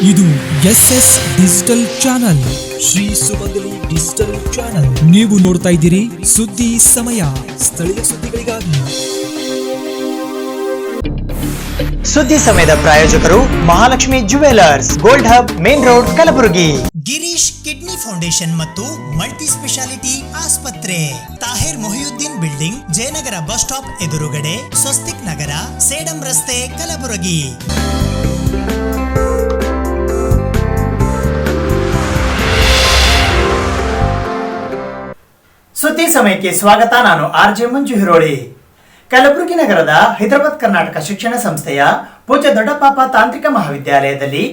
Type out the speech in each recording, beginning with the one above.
ಇದು SS digital channel, Shri ಸುಮಂಗಲಿ digital channel. ನೀವು ನೋಡ್ತಾ ಇದ್ದೀರಿ ಸುದ್ದಿ ಸಮಯ, ಸ್ಥಳೀಯ ಸುದ್ದಿಗಳಿಗಾಗಿ. ಸುದ್ದಿ ಸಮಯದ ಪ್ರಾಯೋಜಕರು Mahalakshmi jewellers, gold hub, main road, Kalaburagi. Girish kidney foundation ಮತ್ತು ಮಲ್ಟಿ ಸ್ಪೆಷಾಲಿಟಿ ಆಸ್ಪತ್ರೆ, Tahir Mohiuddin building, Jayanagar bus stop ಎದುರುಗಡೆ, ಸ್ವಸ್ತಿಕ್ ನಗರ, ಸೇಡಂ ರಸ್ತೆ, ಕಲಬುರಗಿ. ಸುದ್ದಿ ಸಮಯಕ್ಕೆ ಸ್ವಾಗತ. ನಾನು ಆರ್ಜೆ ಮಂಜು ಹಿರೋಳಿ. ಕಲಬುರಗಿ ನಗರದ ಹೈದರಾಬಾದ್ ಕರ್ನಾಟಕ ಶಿಕ್ಷಣ ಸಂಸ್ಥೆಯ ಪೂಜ್ಯ ದೊಡ್ಡಪಾಪ ತಾಂತ್ರಿಕ ಮಹಾವಿದ್ಯಾಲಯದಲ್ಲಿ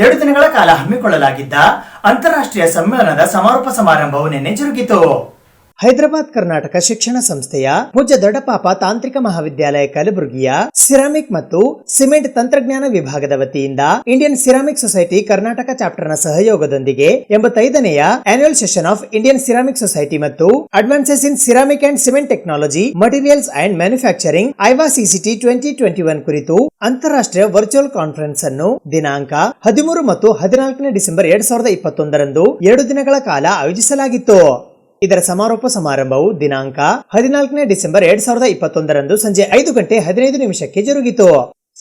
2 ದಿನಗಳ ಕಾಲ ಹಮ್ಮಿಕೊಳ್ಳಲಾಗಿದ್ದ ಅಂತಾರಾಷ್ಟ್ರೀಯ ಸಮ್ಮೇಳನದ ಸಮಾರೋಪ ಸಮಾರಂಭವು ನಿನ್ನೆ ಜರುಗಿತು. ಹೈದರಾಬಾದ್ ಕರ್ನಾಟಕ ಶಿಕ್ಷಣ ಸಂಸ್ಥೆಯ ಪೂಜ್ಯ ದೊಡ್ಡಪಾಪ ತಾಂತ್ರಿಕ ಮಹಾವಿದ್ಯಾಲಯ ಕಲಬುರಗಿಯ ಸಿರಾಮಿಕ್ ಮತ್ತು ಸಿಮೆಂಟ್ ತಂತ್ರಜ್ಞಾನ ವಿಭಾಗದ ವತಿಯಿಂದ ಇಂಡಿಯನ್ ಸಿರಾಮಿಕ್ ಸೊಸೈಟಿ ಕರ್ನಾಟಕ ಚಾಪ್ಟರ್ನ ಸಹಯೋಗದೊಂದಿಗೆ 85ನೇಯ annual session of Indian ceramic society ಮತ್ತು advances in ceramic and cement technology, materials and manufacturing ಐವಾ CCT 2021 ಕುರಿತು ಅಂತಾರಾಷ್ಟ್ರೀಯ ವರ್ಚುವಲ್ ಕಾನ್ಫರೆನ್ಸ್ ಅನ್ನು ದಿನಾಂಕ 13 ಮತ್ತು 14 ಡಿಸೆಂಬರ್ 2021ರಂದು 2 ದಿನಗಳ ಕಾಲ ಆಯೋಜಿಸಲಾಗಿತ್ತು. ಇದರ ಸಮಾರೋಪ ಸಮಾರಂಭವು ದಿನಾಂಕ 14 ಡಿಸೆಂಬರ್ 2021ರಂದು ಸಂಜೆ 5:15 ಜರುಗಿತು.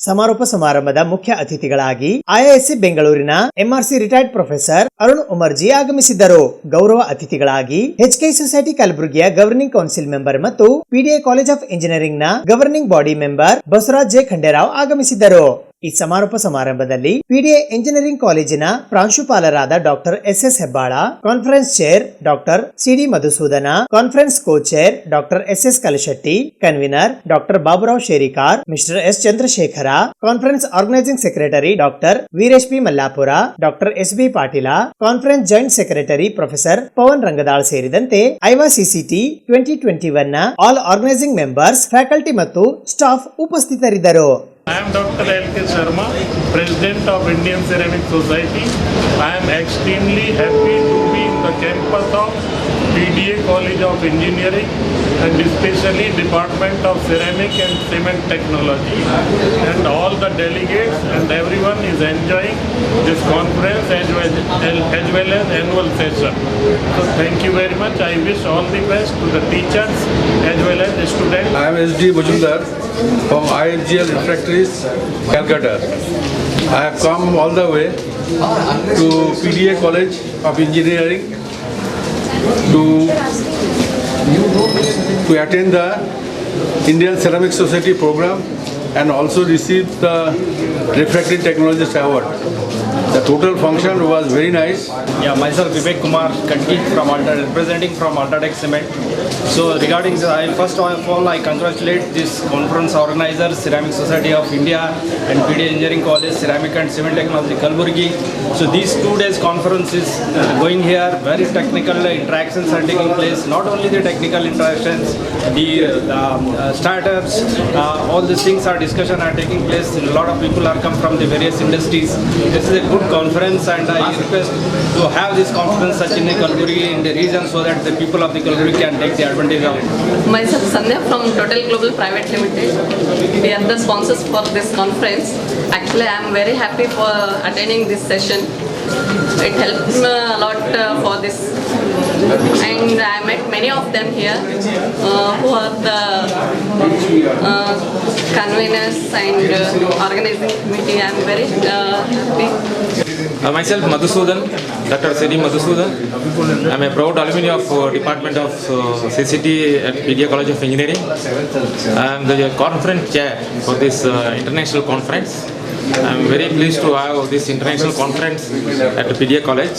ಸಮಾರೋಪ ಸಮಾರಂಭದ ಮುಖ್ಯ ಅತಿಥಿಗಳಾಗಿ IISc ಬೆಂಗಳೂರಿನ MRC retired professor Arun Umarji ಆಗಮಿಸಿದ್ದರು. ಗೌರವ ಅತಿಥಿಗಳಾಗಿ HK ಸೊಸೈಟಿ ಕಲಬುರಗಿಯ ಗವರ್ನಿಂಗ್ ಕೌನ್ಸಿಲ್ ಮೆಂಬರ್ ಮತ್ತು PDI ಕಾಲೇಜ್ ಆಫ್ ಇಂಜಿನಿಯರಿಂಗ್ ನ governing body member Basavaraj J Khanderao ಆಗಮಿಸಿದ್ದರು. ಈ ಸಮಾರೋಪ ಸಮಾರಂಭದಲ್ಲಿ PDI ಇಂಜಿನಿಯರಿಂಗ್ ಕಾಲೇಜಿನ ಪ್ರಾಂಶುಪಾಲರಾದ doctor SS Hebbala, conference chair doctor CD Madhusudana, conference co chair doctor SS Kalshetti, convener doctor Baburao Sherikar, mister S Chandrashekhara, conference organizing secretary doctor Veeresh P Mallapura, doctor SB Patil, conference joint secretary professor Pavan ರಂಗದಾಳ್ ಸೇರಿದಂತೆ Iowa CCT 2021 ನ all organising members, faculty ಮತ್ತು staff ಉಪಸ್ಥಿತರಿದ್ದರು. I am Dr. L.K. Sharma, President of Indian Ceramic Society. I am extremely happy to be in the campus of PDA College of Engineering and especially Department of Ceramic and Cement Technology, and all the delegates and everyone is enjoying this conference as well as annual session. So thank you very much. I wish all the best to the teachers as well as the students. I am SD Bajumdar from IFGL Refractories, Calcutta. I have come all the way to PDA College of Engineering to attend the Indian Ceramic Society program and also receive the Refractory Technologist Award. The total function was very nice. Yeah, myself Vivek Kumar Kanti from representing from Ultratech Cement. So regarding the, first of all I congratulate this conference organizers, Ceramic Society of India and PDA Engineering College, Ceramic and Cement Technology Kalaburgi. So these 2 days conference is going here. Very technical interactions are taking place. Not only the technical interactions, the startups, all these things are discussion are taking place. A lot of people are come from the various industries. This is a good conference and I request to have this conference such in the Kalaburgi in the region so that the people of the Kalaburgi can take the advantage of it. Myself Sandhya from Total Global Private Limited. We are the sponsors for this conference. Actually I am very happy for attending this session. It helped me a lot for this, and I met many of them here who are the conveners and organizing committee. I am very happy. Myself Madhusudan, Dr. CD Madhusudan. I am a proud alumni of Department of CCT at PDA College of Engineering. I am the conference chair for this international conference. I am very pleased to have this international conference at the PDA College.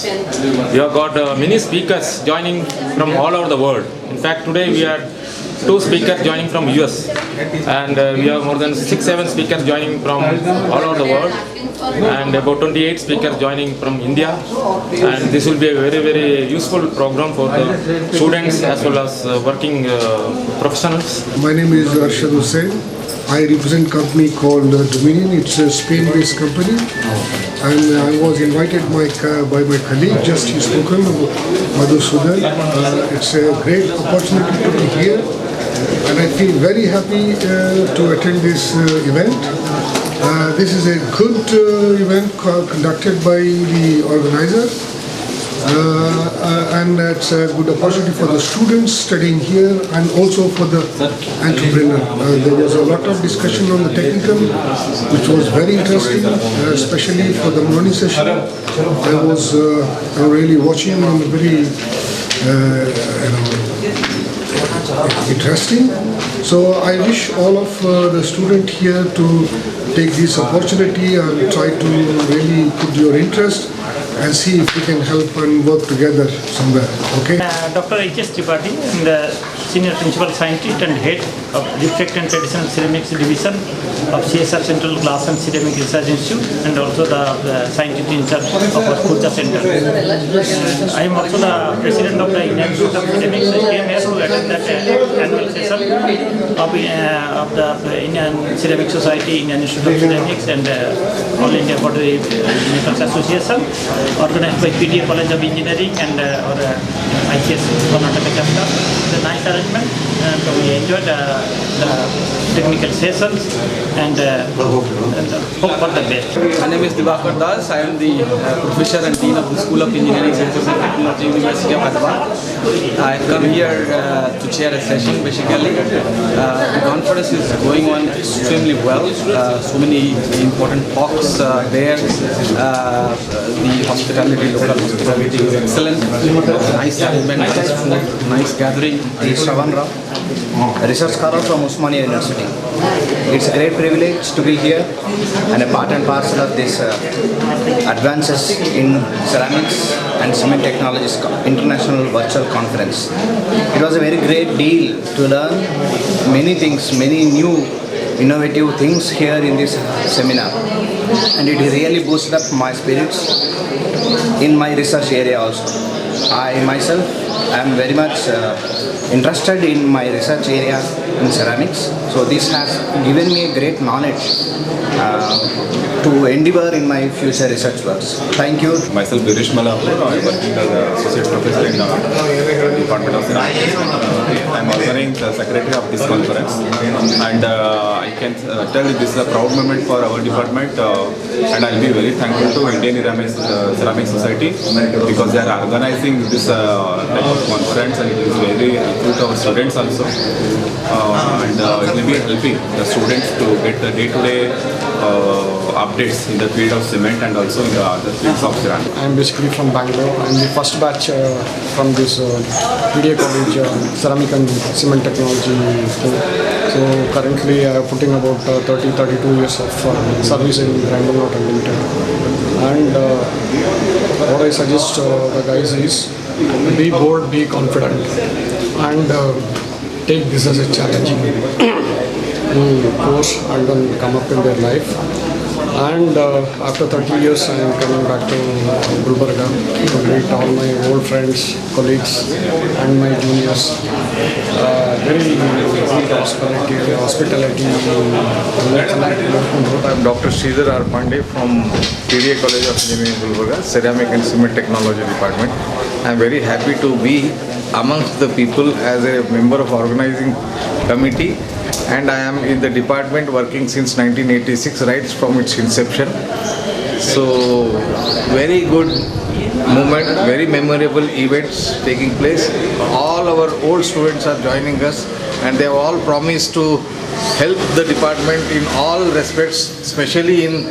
We have got many speakers joining from all over the world. In fact, today we are 2 speakers joining from US, and we have more than 6-7 speakers joining from all over the world, and about 28 speakers joining from India. And this will be a very, very useful program for the students as well as working professionals. My name is Arshad Hussain. I represent a company called Dominion. It's a Spain-based company, and I was invited by my colleague, just he spoken, Madhusudan. It's a great opportunity to be here, and I feel very happy to attend this event. This is a good event conducted by the organizer. And it's a good opportunity for the students studying here and also for the entrepreneur. There was a lot of discussion on the technical, which was very interesting, especially for the morning session. I was really watching and very interesting. So I wish all of the students here to take this opportunity and try to really put your interest and see if we can help and work together somewhere. Okay. Dr. H.S. Tripathi, the Senior Principal Scientist and Head of Refractory and Traditional Ceramics Division of CSR Central Glass and Ceramic Research Institute, and also the scientist in charge of our Purja Center. I am also the President of the Indian Institute of Ceramics. I came here to attend that annual session of the Indian Ceramic Society, Indian Institute of Ceramics, and All India Pottery Makers Association, organized by PDA College of Engineering and our ICS Karnataka chapter. It's a nice arrangement, and we enjoyed the technical sessions and hope for the best. My name is Diwakar Das. I am the Professor and Dean of the School of Engineering Sciences and Technology, University of Hyderabad. I have come here to chair a session basically. The conference is going on extremely well. So many important talks there. The hospitality, local hospitality is excellent. Nice arrangement, nice food, nice gathering. Shravan Rao, a research scholar from Osmania University. It's a great privilege to be here and a part and parcel of this Advances in Ceramics and Cement Technologies International Virtual Conference. It was a very great deal to learn many things, many new innovative things here in this seminar. And it really boosted up my spirits in my research area also. I myself am very much interested in my research area in ceramics. So this has given me a great knowledge to endeavor in my future research works. Thank you. Myself, Girish Malapur. I am working as an Associate Professor in the Department of Ceramics. I am organizing the Secretary of this conference. And I can tell this is a proud moment for our department. And I will be very thankful to Indian Ceramic Society because they are organizing this type of conference, and it is very helpful to our students also. And it will be helping the students to get the day-to-day updates in the field of cement and also in the other fields of ceramics. I am basically from Bangalore. I am the first batch from this PDA College Ceramic and Cement Technology. So currently I am putting about 30-32 years of service in Bangalore and Limited. And what I suggest the guys is be bold, be confident, and take this as a challenging course and then come up in their life. And after 30 years I am coming back to Gulbarga to meet all my old friends, colleagues and my juniors. Very good hospitality. I am Dr. Sridhar R. Pandey from PDA College of Engineering, Gulbarga, Ceramic and Cement Technology Department. I am very happy to be amongst the people as a member of organizing committee, and I am in the department working since 1986, right from its inception. So very good moment, very memorable events taking place. All our old students are joining us, and they have all promised to help the department in all respects, especially in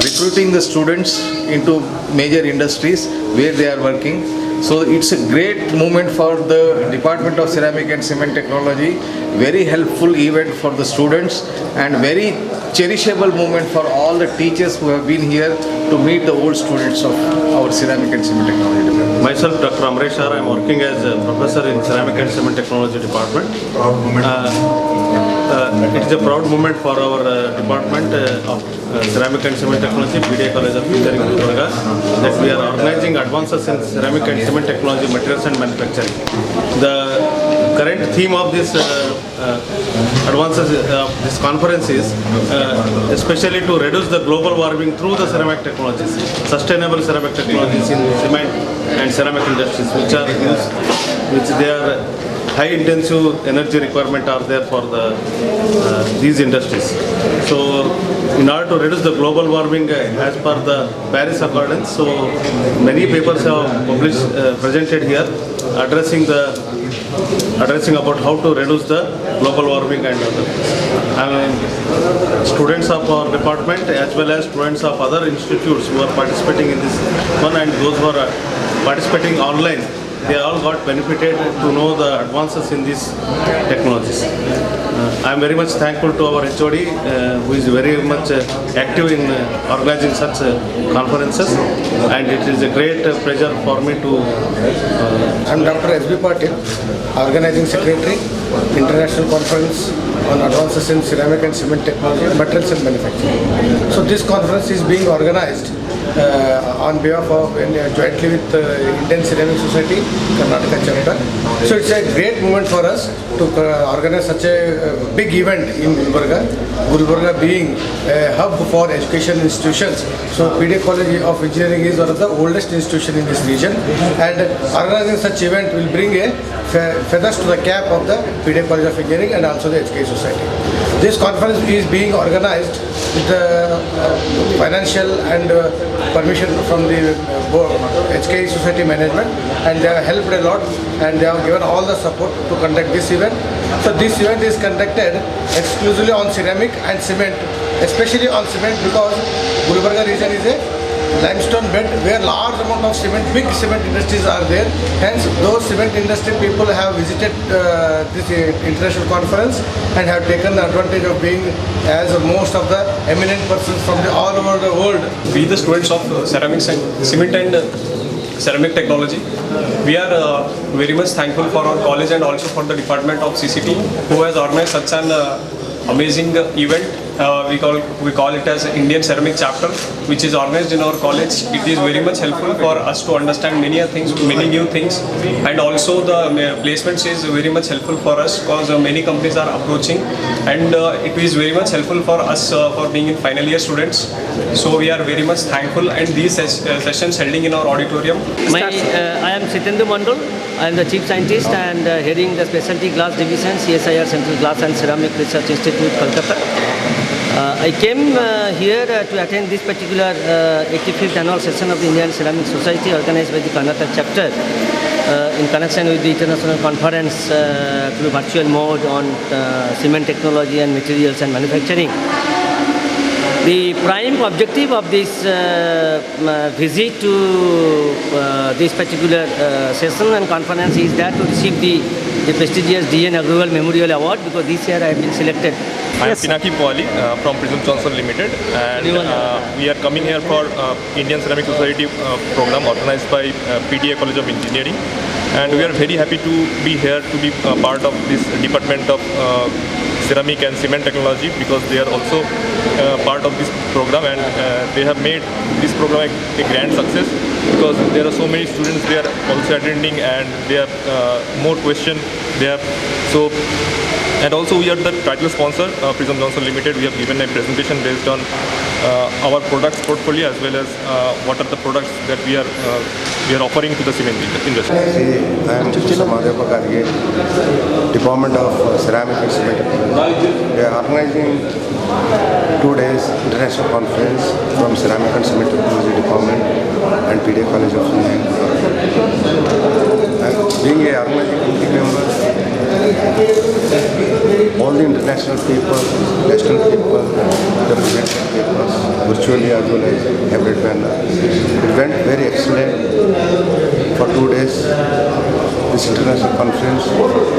recruiting the students into major industries where they are working. So it's a great moment for the Department of Ceramic and Cement Technology, very helpful event for the students, and very cherishable moment for all the teachers who have been here to meet the old students of our Ceramic and Cement Technology Department. Myself, Dr. Amresh R. I am working as a professor in Ceramic and Cement Technology Department. It is a proud moment for our department of Ceramic and Cement Technology, PDA College of Engineering, Gulbarga, that we are organizing advances in ceramic and cement technology, materials and manufacturing. The current theme of this advances of this conference is especially to reduce the global warming through the ceramic technologies, sustainable ceramic technologies in cement and ceramic industries, which they are high intensive energy requirement are there for these industries. So in order to reduce the global warming as per the Paris Accord, so many papers have published, presented here addressing about how to reduce the global warming and other things. Students of our department as well as students of other institutes who are participating in this one and those who are participating online, they all got benefited to know the advances in these technologies. I am very much thankful to our HOD who is very much active in organizing such conferences, and it is a great pleasure for me to... I am Dr. S.B. Patil, Organizing Secretary, International Conference on Advances in Ceramic and Cement Technology, Materials and Manufacturing. So this conference is being organized on behalf of jointly with Indian Ceramic Society, Karnataka chapter. So it's a great moment for us to organize such a big event in Gulbarga. Gulbarga being a hub for education institutions. So PDA College of Engineering is one of the oldest institutions in this region, and organizing such event will bring a feathers to the cap of the PDA College of Engineering and also the HK Society. This conference is being organized with the financial and permission from the HK Society management, and they have helped a lot and they have given all the support to conduct this event. So this event is conducted exclusively on ceramic and cement, especially on cement because Gulbarga region is a limestone bed where large amount of cement, big cement industries are there. Hence, those cement industry people have visited this international conference and have taken the advantage of being as most of the eminent persons from all over the world. We, the students of ceramics and cement and ceramic technology, we are very much thankful for our college and also for the department of CCT who has organized such an amazing event. We call it as Indian Ceramic Chapter, which is organized in our college. It is very much helpful for us to understand many new things, and also the placements is very much helpful for us because many companies are approaching, and it is very much helpful for us for being in final year students. So we are very much thankful, and these sessions held in our auditorium. I am Sitendra Mandal. I am the Chief Scientist and heading the Specialty Glass Division, CSIR Central Glass and Ceramic Research Institute, Kolkata. I came here to attend this particular 85th annual session of the Indian Ceramic Society organized by the Karnataka chapter in connection with the international conference through virtual mode on cement technology and materials and manufacturing. The prime objective of this visit to this particular session and conference is that to receive the prestigious D.N. Agrawal Memorial Award, because this year I have been selected. I am Pinaki Pawali from Prism Johnson Limited, and we are coming here for Indian Ceramic Society program organized by PDA College of Engineering, and we are very happy to be here to be part of this department of ceramic and cement technology, because they are also part of this program, and they have made this program a grand success because there are so many students they are also attending, and they have more questions there. So, and also we are the title sponsor, Prism Johnson Limited. We have given a presentation based on our products portfolio as well as what are the products that we are offering to the cement industry. I am Mr. Madhava Karge, Department of Ceramic and Cement Technology. We are organizing 2 days international conference from Ceramic and Cement Technology Department and PDA College of Engineering. Being a organizing committee member, all the international people, national people, represented papers, virtually as well as hybrid manner. It went very excellent for 2 days, this international conference,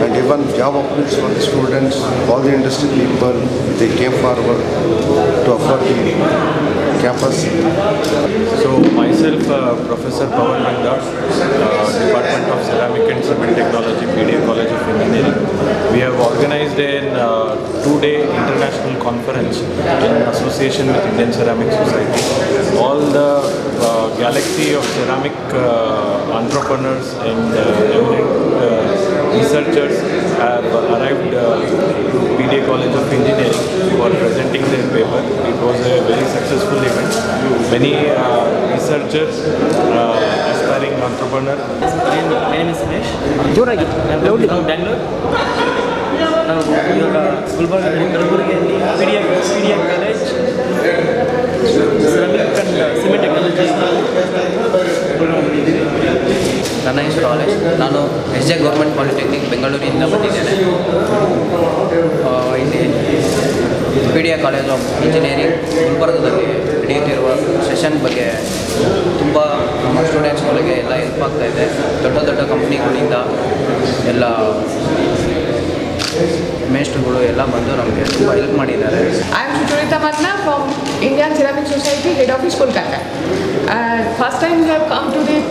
and even job openings for the students, all the industry people, they came forward to offer the campus. So myself, Professor Pawan Mandar, Department of Ceramic and Cement Technology, PDA College of Engineering. We have organized an 2-day international conference in association with Indian Ceramic Society. All the galaxy of ceramic entrepreneurs and eminent researchers have arrived to PDA College of Engineering for presenting their paper. It was a very successful event. Many researchers, aspiring entrepreneur. My name is Suresh. I'm from Bangalore. ನಾವು ಇವಾಗ ಕಲಬುರಗಿಯಲ್ಲಿ P D college ceramic and cement technology ನನ್ನ ಹೆಸರು ಆಲೇಶ್. ನಾನು SJ government polytechnic ಬೆಂಗಳೂರಿನಿಂದ ಬಂದಿದ್ದೇನೆ. ಇಲ್ಲಿ PDA college of engineering ಗುಲ್ಬರ್ಗದಲ್ಲಿ ನಡೆಯುತ್ತಿರುವ ಸೆಷನ್ ಬಗ್ಗೆ ತುಂಬ ನಮ್ಮ ಸ್ಟೂಡೆಂಟ್ಸ್ಗಳಿಗೆ ಎಲ್ಲ ಹೆಲ್ಪ್ ಆಗ್ತಾಯಿದೆ. ದೊಡ್ಡ ದೊಡ್ಡ ಕಂಪ್ನಿಗಳಿಂದ ಎಲ್ಲ ಮೇಸ್ಟ್ರುಗಳು ಎಲ್ಲ ಬಂದು ನಮಗೆ ತುಂಬ ಹೆಲ್ಪ್ ಮಾಡಿದ್ದಾರೆ. I am Sucharita Matna from Indian Ceramic Society, Head Office, Kolkata. First time we have come to this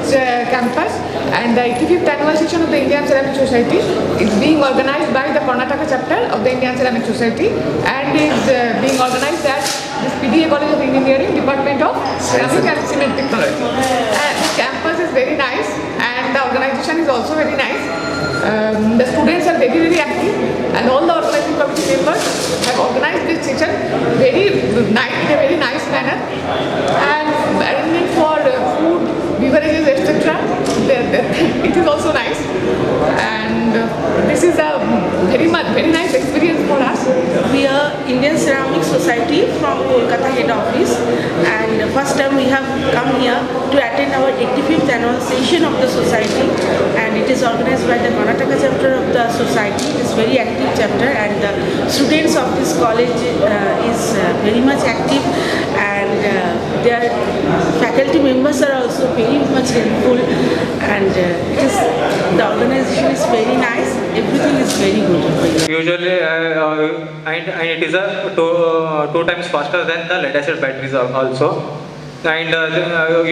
campus, and the 85th annual session of the Indian Ceramic Society is being organized by the Karnataka chapter of the Indian Ceramic Society, and is being organized at this PDA College of Engineering, Department of Ceramic and Cement Technology. And this campus is very nice, and the organization is also very nice. The students are very, very active, and all the organizing committee members have organized this session in a very nice manner, and arrangement for food, beverages, etc. It is also nice, and this is a very nice experience for us. We are Indian Ceramic Society from Kolkata head office, and first time we have come here to attend our 85th annual session of the society, and it is organized by the Karnataka chapter of the society. It is very active chapter, and the students of this college is very much active, and their faculty members are also very much helpful, and the organization is very nice. Everything is very good. Usually, and it is a two times faster than the lead acid batteries also. And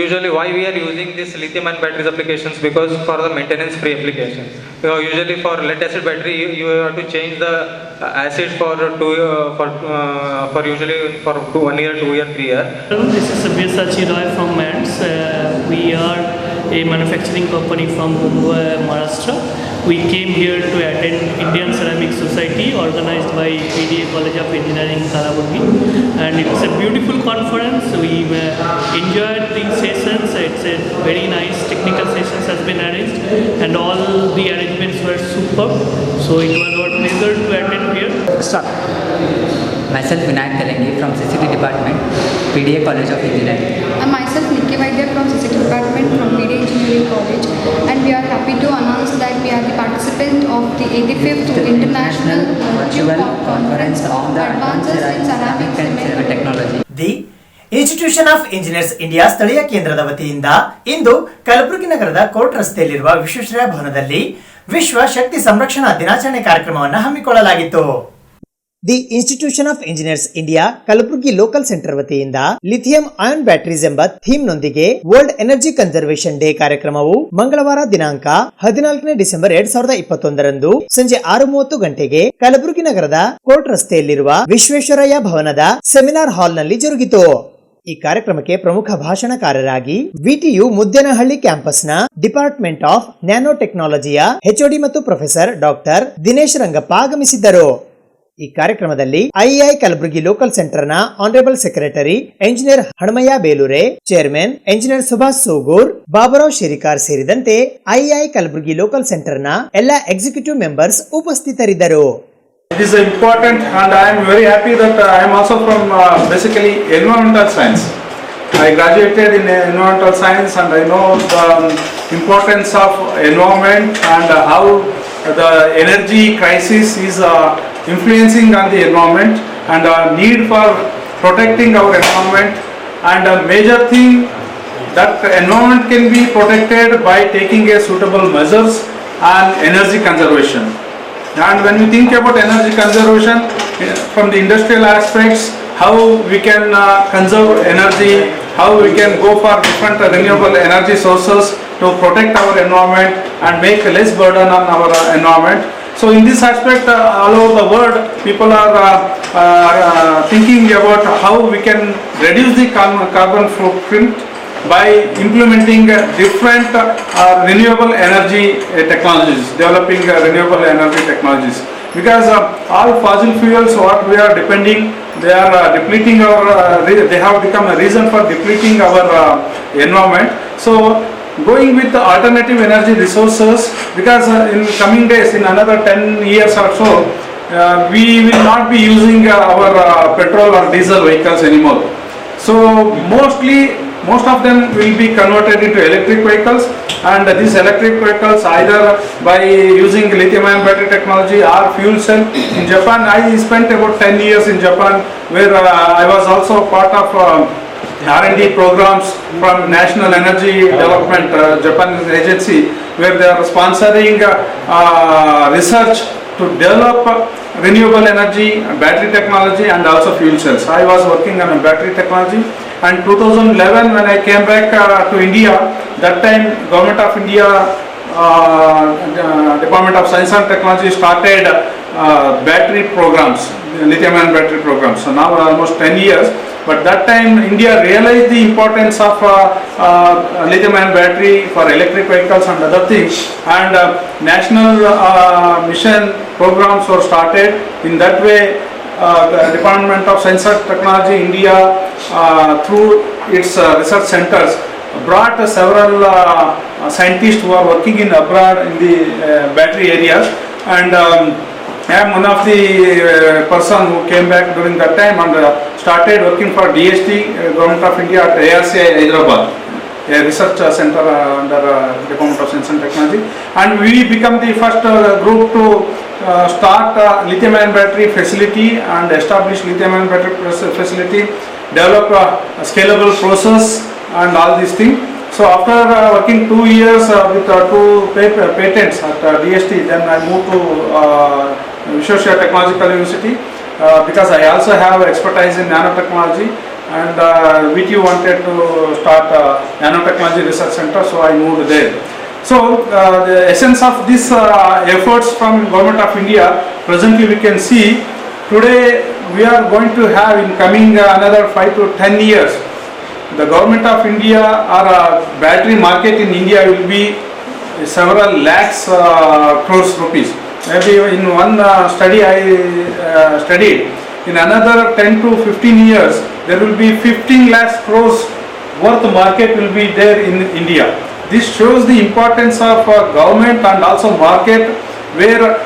usually why we are using this lithium ion batteries applications, because for the maintenance free application. Usually for lead acid battery you have to change the acid for usually for 1 year, 2 year, 3 year. This is Sabyasachi Roy from MANS. We are a manufacturing company from Mumbai, Maharashtra. We came here to attend Indian Ceramic Society organized by PDA College of Engineering, Kalaburgi, and it's a beautiful conference. We enjoyed the sessions. It's a very nice technical sessions has been arranged, and all the arrangements were superb. So it was our pleasure to attend here. Start. Myself Vinayak Kalengi from CCT Department, PDA College of Engineering. And myself Nikki Vaidya from CCT Department from PDA Engineering College, and we are happy to announce that we are the participant of the 85th International Virtual Conference on the Advances in Ceramic and Cement Technology. The institution of engineers India ಸ್ಥಳೀಯ ಕೇಂದ್ರದ ವತಿಯಿಂದ ಇಂದು ಕಲಬುರಗಿ ನಗರದ court ರಸ್ತೆಯಲ್ಲಿರುವ ವಿಶ್ವೇಶ್ವರಯ್ಯ ಭವನದಲ್ಲಿ ವಿಶ್ವ ಶಕ್ತಿ ಸಂರಕ್ಷಣಾ ದಿನಾಚರಣೆ ಕಾರ್ಯಕ್ರಮವನ್ನು ಹಮ್ಮಿಕೊಳ್ಳಲಾಗಿತ್ತು. The institution of engineers India Kalaburagi local centre ವತಿಯಿಂದ ಲಿಥಿಯಂ ಅಯಾನ್ ಬ್ಯಾಟರೀಸ್ ಎಂಬ ಥೀಮ್ ನೊಂದಿಗೆ ವರ್ಲ್ಡ್ ಎನರ್ಜಿ ಕನ್ಸರ್ವೇಷನ್ ಡೇ ಕಾರ್ಯಕ್ರಮವು ಮಂಗಳವಾರ ದಿನಾಂಕ 14 ಡಿಸೆಂಬರ್ 2021 ಸಂಜೆ 6:30 ಗಂಟೆಗೆ ಕಲಬುರಗಿ ನಗರದ ಕೋರ್ಟ್ ರಸ್ತೆಯಲ್ಲಿರುವ ವಿಶ್ವೇಶ್ವರಯ್ಯ ಭವನದ ಸೆಮಿನಾರ್ ಹಾಲ್ನಲ್ಲಿ ಜರುಗಿತು. ಈ ಕಾರ್ಯಕ್ರಮಕ್ಕೆ ಪ್ರಮುಖ ಭಾಷಣಕಾರರಾಗಿ ವಿಟಿಯು ಮುದ್ದೇನಹಳ್ಳಿ ಕ್ಯಾಂಪಸ್ನ ಡಿಪಾರ್ಟ್ಮೆಂಟ್ ಆಫ್ ನ್ಯಾನೋ ಟೆಕ್ನಾಲಜಿಯ HOD ಮತ್ತು ಪ್ರೊಫೆಸರ್ ಡಾಕ್ಟರ್ ದಿನೇಶ್ ರಂಗಪ್ಪ ಆಗಮಿಸಿದ್ದರು. ಈ ಕಾರ್ಯಕ್ರಮದಲ್ಲಿ ಐಐ ಕಲಬುರಗಿ ಲೋಕಲ್ ಸೆಂಟರ್ನ honourable secretary engineer Hanamayya Belure, chairman engineer Subhash Sogur, Baburao Sherikar ಸೇರಿದಂತೆ ಐಐ ಕಲಬುರಗಿ ಲೋಕಲ್ ಸೆಂಟರ್ನ ಎಲ್ಲ ಎಕ್ಸಿಕ್ಯೂಟಿವ್ ಮೆಂಬರ್ಸ್ ಉಪಸ್ಥಿತರಿದ್ದರು. It is important, and I am very happy that I am also from basically environmental science. I graduated in environmental science, and I know the importance of environment and how the energy crisis is influencing on the environment, and need for protecting our environment, and a major thing that environment can be protected by taking a suitable measures and energy conservation. And when we think about energy conservation from the industrial aspects, how we can conserve energy, how we can go for different renewable energy sources to protect our environment and make less burden on our environment. So in this aspect, all over the world, people are thinking about how we can reduce the carbon footprint by implementing different renewable energy technologies, developing renewable energy technologies. Because all fossil fuels, what we are depending, they are depleting our, they have become a reason for depleting our environment. So going with the alternative energy resources, because in coming days, in another 10 years or so, we will not be using our petrol or diesel vehicles anymore. So most of them will be converted into electric vehicles, and these electric vehicles either by using lithium-ion battery technology or fuel cell. In Japan, I spent about 10 years in Japan, where I was also part of R&D programs from National Energy Development Japanese agency, where they are sponsoring research to develop renewable energy, battery technology, and also fuel cells. I was working on a battery technology, and 2011 when I came back to India, that time Government of India Department of Science and Technology started battery programs, lithium-ion battery programs. So now almost 10 years. But that time India realized the importance of lithium-ion battery for electric vehicles and other things, and national mission programs were started. In that way, the Department of Science and Technology India, through its research centers, brought several scientists who are working in abroad in the battery areas, and I am one of the person who came back during that time and started working for DST, Government of India at ARCI Hyderabad, a research center under Department of Science and Technology, and we become the first group to start lithium-ion battery facility and establish lithium-ion battery facility, develop a scalable process and all these things. So after working 2 years with 2 patents at DST, then I moved to Vishweshwara Technological University, because I also have expertise in nanotechnology, and VTU wanted to start a nanotechnology research center, so I moved there. So the essence of this efforts from Government of India, presently we can see today we are going to have in coming another 5 to 10 years, the Government of India or battery market in India will be several lakhs crores rupees. Maybe in one study I studied, in another 10 to 15 years, there will be 15 lakhs crores worth market will be there in India. This shows the importance of government and also market, where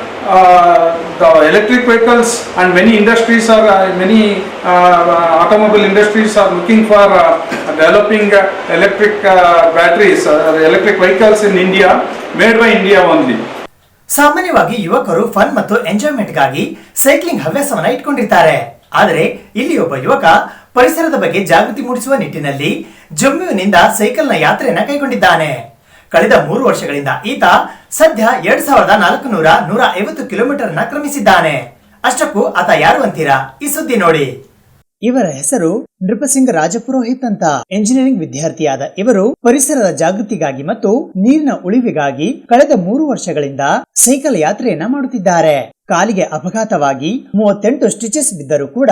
the electric vehicles and many industries are, many automobile industries are looking for developing electric batteries, electric vehicles in India, made by India only. ಸಾಮಾನ್ಯವಾಗಿ ಯುವಕರು fun ಮತ್ತು ಎಂಜಾಯ್ಮೆಂಟ್ಗಾಗಿ cycling ಹವ್ಯಾಸವನ್ನ ಇಟ್ಕೊಂಡಿರ್ತಾರೆ. ಆದರೆ ಇಲ್ಲಿ ಒಬ್ಬ ಯುವಕ ಪರಿಸರದ ಬಗ್ಗೆ ಜಾಗೃತಿ ಮೂಡಿಸುವ ನಿಟ್ಟಿನಲ್ಲಿ ಜಮ್ಮುವಿನಿಂದ ಸೈಕಲ್ನ ಯಾತ್ರೆಯನ್ನ ಕೈಗೊಂಡಿದ್ದಾನೆ. ಕಳೆದ 3 ವರ್ಷಗಳಿಂದ ಈತ ಸದ್ಯ 2450 ಕಿಲೋಮೀಟರ್ ಕ್ರಮಿಸಿದ್ದಾನೆ. ಅಷ್ಟಕ್ಕೂ ಆತ ಯಾರು ಅಂತೀರಾ? ಈ ಸುದ್ದಿ ನೋಡಿ. ಇವರ ಹೆಸರು ನೃಪಸಿಂಗ್ ರಾಜಪುರೋಹಿತ್ ಅಂತ. ಎಂಜಿನಿಯರಿಂಗ್ ವಿದ್ಯಾರ್ಥಿಯಾದ ಇವರು ಪರಿಸರದ ಜಾಗೃತಿಗಾಗಿ ಮತ್ತು ನೀರಿನ ಉಳಿವಿಗಾಗಿ ಕಳೆದ 3 ವರ್ಷಗಳಿಂದ ಸೈಕಲ್ ಯಾತ್ರೆಯನ್ನ ಮಾಡುತ್ತಿದ್ದಾರೆ. ಕಾಲಿಗೆ ಅಪಘಾತವಾಗಿ 38 ಸ್ಟಿಚಸ್ ಬಿದ್ದರೂ ಕೂಡ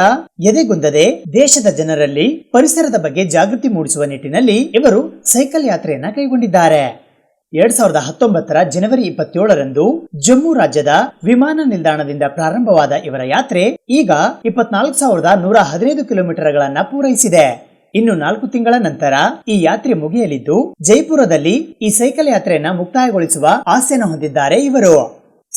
ಎದೆಗುಂದದೆ ದೇಶದ ಜನರಲ್ಲಿ ಪರಿಸರದ ಬಗ್ಗೆ ಜಾಗೃತಿ ಮೂಡಿಸುವ ನಿಟ್ಟಿನಲ್ಲಿ ಇವರು ಸೈಕಲ್ ಯಾತ್ರೆಯನ್ನ ಕೈಗೊಂಡಿದ್ದಾರೆ. 2019 ಜನವರಿ 27ರಂದು ಜಮ್ಮು ರಾಜ್ಯದ ವಿಮಾನ ನಿಲ್ದಾಣದಿಂದ ಪ್ರಾರಂಭವಾದ ಇವರ ಯಾತ್ರೆ ಈಗ 24,115 ಕಿಲೋಮೀಟರ್ಗಳನ್ನ ಪೂರೈಸಿದೆ. ಇನ್ನು 4 ತಿಂಗಳ ನಂತರ ಈ ಯಾತ್ರೆ ಮುಗಿಯಲಿದ್ದು ಜೈಪುರದಲ್ಲಿ ಈ ಸೈಕಲ್ ಯಾತ್ರೆಯನ್ನ ಮುಕ್ತಾಯಗೊಳಿಸುವ ಆಸೆಯನ್ನು ಹೊಂದಿದ್ದಾರೆ ಇವರು.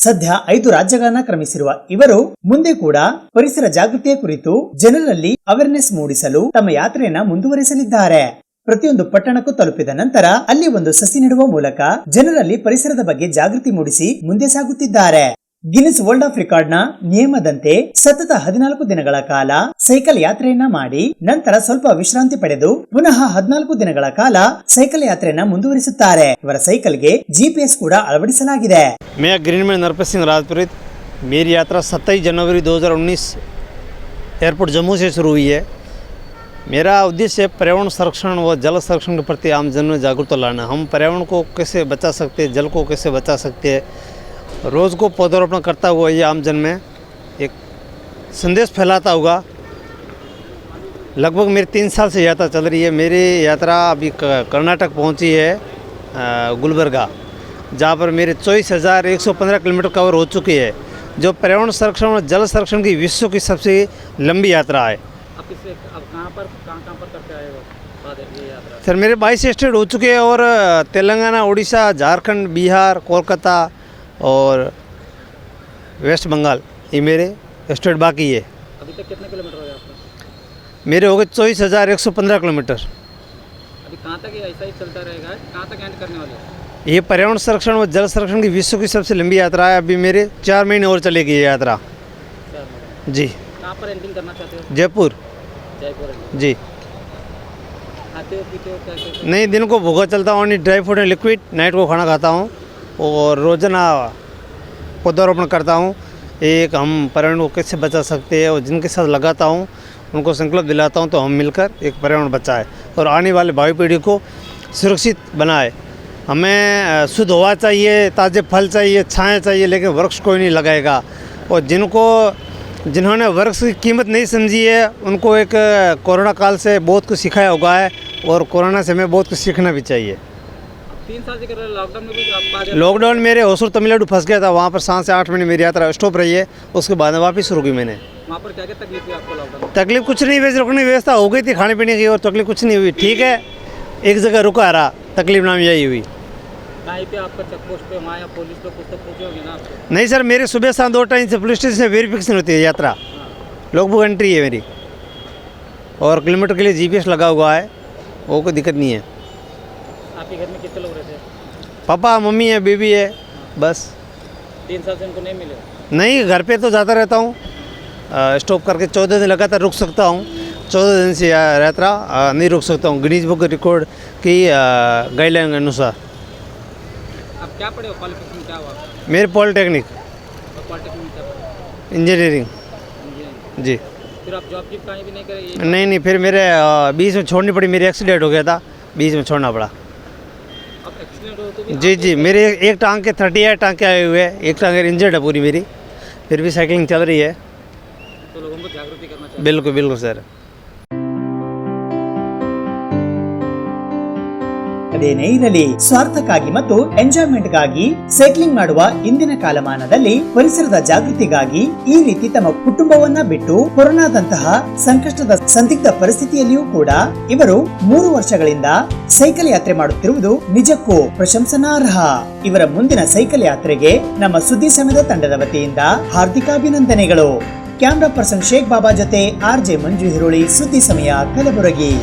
ಸದ್ಯ 5 ರಾಜ್ಯಗಳನ್ನ ಕ್ರಮಿಸಿರುವ ಇವರು ಮುಂದೆ ಕೂಡ ಪರಿಸರ ಜಾಗೃತಿಯ ಕುರಿತು ಜನರಲ್ಲಿ ಅವೇರ್ನೆಸ್ ಮೂಡಿಸಲು ತಮ್ಮ ಯಾತ್ರೆಯನ್ನ ಮುಂದುವರಿಸಲಿದ್ದಾರೆ. ಪ್ರತಿಯೊಂದು ಪಟ್ಟಣಕ್ಕೂ ತಲುಪಿದ ನಂತರ ಅಲ್ಲಿ ಒಂದು ಸಸಿ ನೆಡುವ ಮೂಲಕ ಜನರಲ್ಲಿ ಪರಿಸರದ ಬಗ್ಗೆ ಜಾಗೃತಿ ಮೂಡಿಸಿ ಮುಂದೆ ಸಾಗುತ್ತಿದ್ದಾರೆ. ಗಿನ್ನಿಸ್ ವರ್ಲ್ಡ್ ಆಫ್ ರೆಕಾರ್ಡ್ ನ ನಿಯಮದಂತೆ ಸತತ 14 ದಿನಗಳ ಕಾಲ ಸೈಕಲ್ ಯಾತ್ರೆಯನ್ನ ಮಾಡಿ ನಂತರ ಸ್ವಲ್ಪ ವಿಶ್ರಾಂತಿ ಪಡೆದು ಪುನಃ 14 ದಿನಗಳ ಕಾಲ ಸೈಕಲ್ ಯಾತ್ರೆಯನ್ನ ಮುಂದುವರಿಸುತ್ತಾರೆ. ಇವರ ಸೈಕಲ್ಗೆ GPS ಕೂಡ ಅಳವಡಿಸಲಾಗಿದೆ. मैं ग्रीनमैन नरपत सिंह राजपुरोहित, मेरी यात्रा 27 जनवरी 2019 एयरपोर्ट जम्मू से शुरू हुई है. मेरा उद्देश्य पर्यावरण संरक्षण व जल संरक्षण के प्रति आमजन में जागरूकता लाना. हम पर्यावरण को कैसे बचा सकते हैं, जल को कैसे बचा सकते हैं, रोज़ को पौधारोपण करता हुआ ये आमजन में एक संदेश फैलाता होगा. लगभग मेरी 3 साल से यात्रा चल रही है. मेरी यात्रा अभी कर्नाटक पहुंची है, गुलबर्गा, जहाँ पर मेरे 24,115 किलोमीटर कवर हो चुकी है, जो पर्यावरण संरक्षण और जल संरक्षण की विश्व की सबसे लंबी यात्रा है. आप कहाँ पर करते आए हो ये यात्रा? सर मेरे 22 स्टेट हो चुके हैं और तेलंगाना, उड़ीसा, झारखंड, बिहार, कोलकाता और वेस्ट बंगाल, ये मेरे स्टेट बाकी है। अभी तक कितने किलोमीटर हो गए आपका? मेरे हो गए 24,115 किलोमीटर। अभी कहाँ तक ये ऐसा ही चलता रहेगा, कहाँ तक एंड करने वाले हैं? ये पर्यावरण संरक्षण व जल संरक्षण की विश्व की सबसे लंबी यात्रा है। अभी मेरे 4 महीने और चलेगी ये यात्रा जी। कहाँ पर एंडिंग करना चाहते हो? जयपुर। जयपुर जी। खाते हो पीते हो क्या? नहीं, दिन को भूखा चलता हूँ, नहीं dry fruit and liquid, night को खाना खाता हूँ और रोजाना पौधारोपण करता हूँ। एक हम पर्यावरण को कैसे बचा सकते हैं और जिनके साथ लगाता हूँ उनको संकल्प दिलाता हूँ तो हम मिलकर एक पर्यावरण बचाए और आने वाले भावी पीढ़ी को सुरक्षित बनाए। हमें शुद्ध हवा चाहिए, ताज़े फल चाहिए, छाया चाहिए, लेकिन वृक्ष कोई नहीं लगाएगा। और जिन्होंने वृक्ष की कीमत नहीं समझी है उनको एक कोरोना काल से बहुत कुछ सिखाया होगा है और कोरोना से हमें बहुत कुछ सीखना भी चाहिए। 3 साल से कर रहे लॉकडाउन में भी आप आ जाते? लॉकडाउन मेरे होसुर तमिलनाडु फंस गया था, वहाँ पर 7 से 8 महीने मेरी यात्रा स्टॉप रही है, उसके बाद वापस शुरू की मैंने। वहाँ पर क्या क्या तकलीफ हुई आपको लॉकडाउन? तकलीफ कुछ नहीं, वैसे रुकने की व्यवस्था हो गई थी खाने पीने की और तकलीफ कुछ नहीं हुई, ठीक है, एक जगह रुका रहा, तकलीफ नाम यही हुई। कहीं पे आपका चेक पोस्ट पे वहाँ या पुलिस पे कुछ तो पूछे होंगे ना आपको? नहीं सर, मेरे सुबह शाम 2 टाइम से पुलिस स्टेशन से वेरिफिकेशन होती है यात्रा, लॉगबुक एंट्री है मेरी और किलोमीटर के लिए GPS लगा हुआ है, वो कोई दिक्कत नहीं है। आपके घर में कितने लोग रहते हैं? पापा, मम्मी है, बेबी है, बस। 3 साल से उनको नहीं मिले? नहीं, घर पे तो जाता रहता हूँ, स्टॉप करके 14 दिन लगातार रुक सकता हूँ, 14 दिन से यात्रा नहीं रुक सकता हूँ गिनीज बुक रिकॉर्ड की गाइडलाइन के अनुसार। आप क्या पढ़े हो? क्वालिफिकेशन क्या हुआ? मेरे पॉलिटेक्निक पॉलिटेक्निक में क्या पढ़े? इंजीनियरिंग जी। फिर आप जॉब की कहीं भी नहीं करे? नहीं, फिर मेरे बीच में छोड़नी पड़ी, मेरी एक्सीडेंट हो गया था, बीच में छोड़ना पड़ा। अब एक्सीडेंट हो तो जी जी, मेरे एक टांग के 38 टांके आए हुए हैं, एक टांग इंजर्ड है पूरी मेरी, फिर भी साइकिलिंग चल रही है। तो लोगों को जागृति करना चाहिए। बिल्कुल बिल्कुल सर। ಅದೇನೇ ಇರಲಿ, ಸ್ವಾರ್ಥಕ್ಕಾಗಿ ಮತ್ತು ಎಂಜಾಯ್ಮೆಂಟ್ಗಾಗಿ ಸೈಕ್ಲಿಂಗ್ ಮಾಡುವ ಇಂದಿನ ಕಾಲಮಾನದಲ್ಲಿ ಪರಿಸರದ ಜಾಗೃತಿಗಾಗಿ ಈ ರೀತಿ ತಮ್ಮ ಕುಟುಂಬವನ್ನ ಬಿಟ್ಟು ಕೊರೋನಾದಂತಹ ಸಂಕಷ್ಟದ ಸಂದಿಗ್ಧ ಪರಿಸ್ಥಿತಿಯಲ್ಲಿಯೂ ಕೂಡ ಇವರು 3 ವರ್ಷಗಳಿಂದ ಸೈಕಲ್ ಯಾತ್ರೆ ಮಾಡುತ್ತಿರುವುದು ನಿಜಕ್ಕೂ ಪ್ರಶಂಸನಾರ್ಹ. ಇವರ ಮುಂದಿನ ಸೈಕಲ್ ಯಾತ್ರೆಗೆ ನಮ್ಮ ಸುದ್ದಿ ಸಮಯದ ತಂಡದ ವತಿಯಿಂದ ಹಾರ್ದಿಕ ಅಭಿನಂದನೆಗಳು. ಕ್ಯಾಮ್ರಾ ಪರ್ಸನ್ ಶೇಖ್ ಬಾಬಾ ಜೊತೆ RJ ಮಂಜು ಹಿರೋಳಿ, ಸುದ್ದಿ ಸಮಯ, ಕಲಬುರಗಿ.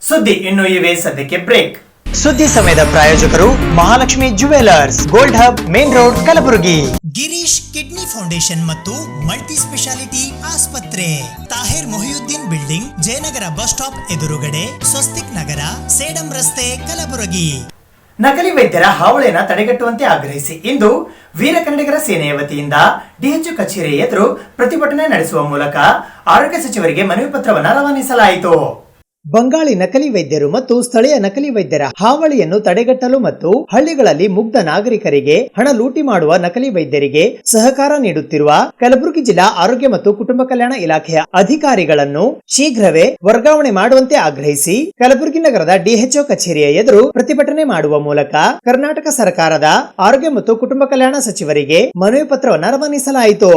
ಸುದ್ದಿ ಇನ್ನು ಇವೆ, ಸದ್ಯಕ್ಕೆ ಬ್ರೇಕ್. ಸುದ್ದಿ ಸಮಯದ ಪ್ರಾಯೋಜಕರು Mahalakshmi jewellers, gold hub, main road, Kalaburagi. Girish kidney foundation ಮತ್ತು ಮಲ್ಟಿ ಸ್ಪೆಷಾಲಿಟಿ ಆಸ್ಪತ್ರೆ, Tahir Mohiuddin building, Jayanagar bus stop ಎದುರುಗಡೆ, ಸ್ವಸ್ತಿಕ್ ನಗರ, ಸೇಡಂ ರಸ್ತೆ, ಕಲಬುರಗಿ. ನಕಲಿ ವೈದ್ಯರ ಹಾವಳಿಯನ್ನು ತಡೆಗಟ್ಟುವಂತೆ ಆಗ್ರಹಿಸಿ ಇಂದು ವೀರ ಕನ್ನಡಿಗರ ಸೇನೆಯ ವತಿಯಿಂದ DHO ಕಚೇರಿ ಎದುರು ಪ್ರತಿಭಟನೆ ನಡೆಸುವ ಮೂಲಕ ಆರೋಗ್ಯ ಸಚಿವರಿಗೆ ಮನವಿ ಪತ್ರವನ್ನು ರವಾನಿಸಲಾಯಿತು. ಬಂಗಾಳಿ ನಕಲಿ ವೈದ್ಯರು ಮತ್ತು ಸ್ಥಳೀಯ ನಕಲಿ ವೈದ್ಯರ ಹಾವಳಿಯನ್ನು ತಡೆಗಟ್ಟಲು ಮತ್ತು ಹಳ್ಳಿಗಳಲ್ಲಿ ಮುಗ್ಧ ನಾಗರಿಕರಿಗೆ ಹಣ ಲೂಟಿ ಮಾಡುವ ನಕಲಿ ವೈದ್ಯರಿಗೆ ಸಹಕಾರ ನೀಡುತ್ತಿರುವ ಕಲಬುರಗಿ ಜಿಲ್ಲಾ ಆರೋಗ್ಯ ಮತ್ತು ಕುಟುಂಬ ಕಲ್ಯಾಣ ಇಲಾಖೆಯ ಅಧಿಕಾರಿಗಳನ್ನು ಶೀಘ್ರವೇ ವರ್ಗಾವಣೆ ಮಾಡುವಂತೆ ಆಗ್ರಹಿಸಿ ಕಲಬುರಗಿ ನಗರದ DHO ಕಚೇರಿಯ ಎದುರು ಪ್ರತಿಭಟನೆ ಮಾಡುವ ಮೂಲಕ ಕರ್ನಾಟಕ ಸರ್ಕಾರದ ಆರೋಗ್ಯ ಮತ್ತು ಕುಟುಂಬ ಕಲ್ಯಾಣ ಸಚಿವರಿಗೆ ಮನವಿ ಪತ್ರವನ್ನು ರವಾನಿಸಲಾಯಿತು.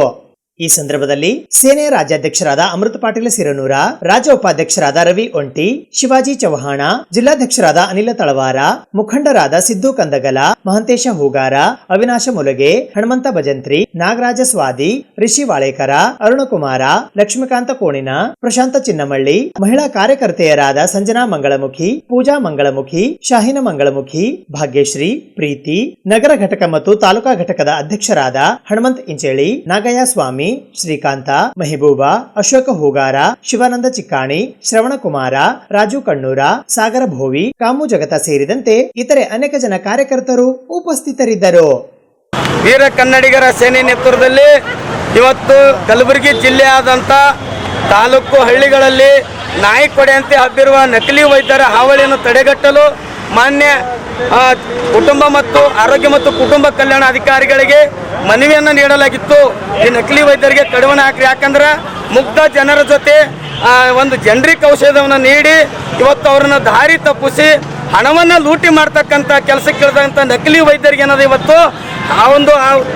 ಈ ಸಂದರ್ಭದಲ್ಲಿ ಸೇನೆಯ ರಾಜ್ಯಾಧ್ಯಕ್ಷರಾದ ಅಮೃತ ಪಾಟೀಲ ಸಿರನೂರ, ರಾಜ್ಯ ಉಪಾಧ್ಯಕ್ಷರಾದ ರವಿ ಒಂಟಿ, ಶಿವಾಜಿ ಚೌಹಾಣ, ಜಿಲ್ಲಾಧ್ಯಕ್ಷರಾದ ಅನಿಲ ತಳವಾರ, ಮುಖಂಡರಾದ ಸಿದ್ದು ಕಂದಗಲ, ಮಹಂತೇಶ ಹೂಗಾರ, ಅವಿನಾಶ ಮುಲಗೆ, ಹನುಮಂತ ಭಜಂತ್ರಿ, ನಾಗರಾಜ ಸ್ವಾದಿ, ರಿಷಿ ವಾಳೇಕರ, ಅರುಣಕುಮಾರ, ಲಕ್ಷ್ಮೀಕಾಂತ ಕೋಣಿನ, ಪ್ರಶಾಂತ ಚಿನ್ನಮಳ್ಳಿ, ಮಹಿಳಾ ಕಾರ್ಯಕರ್ತೆಯರಾದ ಸಂಜನಾ ಮಂಗಳಮುಖಿ, ಪೂಜಾ ಮಂಗಳಮುಖಿ, ಶಾಹಿನ ಮಂಗಳಮುಖಿ, ಭಾಗ್ಯಶ್ರೀ, ಪ್ರೀತಿ, ನಗರ ಘಟಕ ಮತ್ತು ತಾಲೂಕಾ ಘಟಕದ ಅಧ್ಯಕ್ಷರಾದ ಹನುಮಂತ್ ಇಂಚೇಳಿ, ನಾಗಯ್ಯ ಸ್ವಾಮಿ, ಶ್ರೀಕಾಂತ, ಮೆಹಬೂಬಾ, ಅಶೋಕ ಹೂಗಾರ, ಶಿವಾನಂದ ಚಿಕ್ಕಾಣಿ, ಶ್ರವಣ ಕುಮಾರ, ರಾಜು ಕಣ್ಣೂರ, ಸಾಗರ ಭೋವಿ, ಕಾಮು ಜಗತ ಸೇರಿದಂತೆ ಇತರೆ ಅನೇಕ ಜನ ಕಾರ್ಯಕರ್ತರು ಉಪಸ್ಥಿತರಿದ್ದರು. ವೀರ ಕನ್ನಡಿಗರ ಸೇನೆ ನೇತೃತ್ವದಲ್ಲಿ ಇವತ್ತು ಕಲಬುರಗಿ ಜಿಲ್ಲೆಯಾದಂಥ ತಾಲೂಕು ಹಳ್ಳಿಗಳಲ್ಲಿ ನಾಯಿ ಕೊಡೆಯಂತೆ ಹಬ್ಬಿರುವ ನಕಲಿ ವೈದ್ಯರ ಹಾವಳಿಯನ್ನು ತಡೆಗಟ್ಟಲು ಮಾನ್ಯ ಕುಟುಂಬ ಮತ್ತು ಆರೋಗ್ಯ ಮತ್ತು ಕುಟುಂಬ ಕಲ್ಯಾಣ ಅಧಿಕಾರಿಗಳಿಗೆ ಮನವಿಯನ್ನು ನೀಡಲಾಗಿತ್ತು. ಈ ನಕಲಿ ವೈದ್ಯರಿಗೆ ಕಡಿವಾಣ ಹಾಕ್ರಿ, ಯಾಕಂದ್ರೆ ಮುಗ್ಧ ಜನರ ಜೊತೆ ಒಂದು ಜನರಿಕ್ ಔಷಧವನ್ನು ನೀಡಿ ಇವತ್ತು ಅವರನ್ನು ದಾರಿ ತಪ್ಪಿಸಿ ಹಣವನ್ನು ಲೂಟಿ ಮಾಡ್ತಕ್ಕಂಥ ಕೆಲಸಕ್ಕೆ ಇಳಿದಂಥ ನಕಲಿ ವೈದ್ಯರಿಗೆ ಏನದು ಇವತ್ತು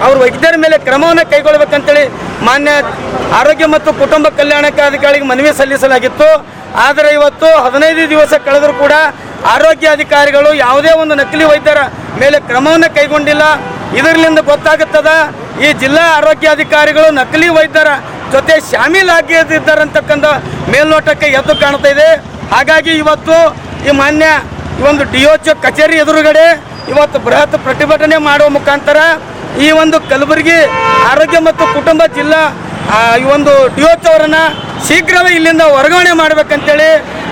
ಅವ್ರ ವೈದ್ಯರ ಮೇಲೆ ಕ್ರಮವನ್ನು ಕೈಗೊಳ್ಳಬೇಕಂತೇಳಿ ಮಾನ್ಯ ಆರೋಗ್ಯ ಮತ್ತು ಕುಟುಂಬ ಕಲ್ಯಾಣಾಧಿಕಾರಿಗೆ ಮನವಿ ಸಲ್ಲಿಸಲಾಗಿತ್ತು. ಆದರೆ ಇವತ್ತು 15 ದಿವಸ ಕಳೆದರೂ ಕೂಡ ಆರೋಗ್ಯ ಅಧಿಕಾರಿಗಳು ಯಾವುದೇ ಒಂದು ನಕಲಿ ವೈದ್ಯರ ಮೇಲೆ ಕ್ರಮವನ್ನು ಕೈಗೊಂಡಿಲ್ಲ. ಇದರಿಂದ ಗೊತ್ತಾಗುತ್ತದೆ ಈ ಜಿಲ್ಲಾ ಆರೋಗ್ಯಾಧಿಕಾರಿಗಳು ನಕಲಿ ವೈದ್ಯರ ಜೊತೆ ಶಾಮೀಲಾಗಿದ್ದಾರೆ ಅಂತಕ್ಕಂಥ ಮೇಲ್ನೋಟಕ್ಕೆ ಎದ್ದು ಕಾಣ್ತಾ ಇದೆ. ಹಾಗಾಗಿ ಇವತ್ತು ಈ ಮಾನ್ಯ ಒಂದು DOH ಕಚೇರಿ ಎದುರುಗಡೆ ಇವತ್ತು ಬೃಹತ್ ಪ್ರತಿಭಟನೆ ಮಾಡುವ ಮುಖಾಂತರ ಈ ಒಂದು ಕಲಬುರಗಿ ಆರೋಗ್ಯ ಮತ್ತು ಕುಟುಂಬ ಜಿಲ್ಲಾ ಈ ಒಂದು DOH ಅವರನ್ನು ಶೀಘ್ರವೇ ಇಲ್ಲಿಂದ ವರ್ಗಾವಣೆ ಮಾಡಬೇಕಂತೇಳಿ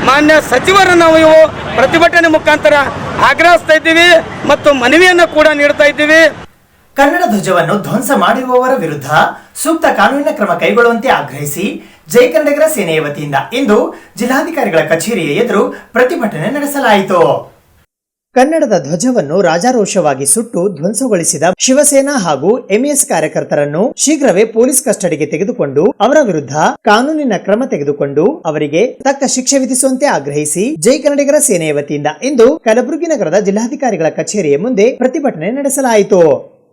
ಮಾನ್ಯ ಸಚಿವರನ್ನು ನಾವು ಇವು ಪ್ರತಿಭಟನೆ ಮುಖಾಂತರ ಆಗ್ರಹಿಸ್ತಾ ಇದ್ದೀವಿ ಮತ್ತು ಮನವಿಯನ್ನು ಕೂಡ ನೀಡ್ತಾ ಇದ್ದೀವಿ. ಕನ್ನಡ ಧ್ವಜವನ್ನು ಧ್ವಂಸ ಮಾಡಿರುವವರ ವಿರುದ್ಧ ಸೂಕ್ತ ಕಾನೂನಿನ ಕ್ರಮ ಕೈಗೊಳ್ಳುವಂತೆ ಆಗ್ರಹಿಸಿ ಜೈ ಕನ್ನಡಿಗರ ಸೇನೆಯ ವತಿಯಿಂದ ಇಂದು ಜಿಲ್ಲಾಧಿಕಾರಿಗಳ ಕಚೇರಿಯ ಎದುರು ಪ್ರತಿಭಟನೆ ನಡೆಸಲಾಯಿತು. ಕನ್ನಡದ ಧ್ವಜವನ್ನು ರಾಜಾರೋಷವಾಗಿ ಸುಟ್ಟು ಧ್ವಂಸಗೊಳಿಸಿದ ಶಿವಸೇನಾ ಹಾಗೂ ಎಂಇಎಸ್ ಕಾರ್ಯಕರ್ತರನ್ನು ಶೀಘ್ರವೇ ಪೊಲೀಸ್ ಕಸ್ಟಡಿಗೆ ತೆಗೆದುಕೊಂಡು ಅವರ ವಿರುದ್ಧ ಕಾನೂನಿನ ಕ್ರಮ ತೆಗೆದುಕೊಂಡು ಅವರಿಗೆ ತಕ್ಕ ಶಿಕ್ಷೆ ವಿಧಿಸುವಂತೆ ಆಗ್ರಹಿಸಿ ಜೈ ಕನ್ನಡಿಗರ ಸೇನೆಯ ವತಿಯಿಂದ ಇಂದು ಕಲಬುರಗಿ ನಗರದ ಜಿಲ್ಲಾಧಿಕಾರಿಗಳ ಕಚೇರಿಯ ಮುಂದೆ ಪ್ರತಿಭಟನೆ ನಡೆಸಲಾಯಿತು.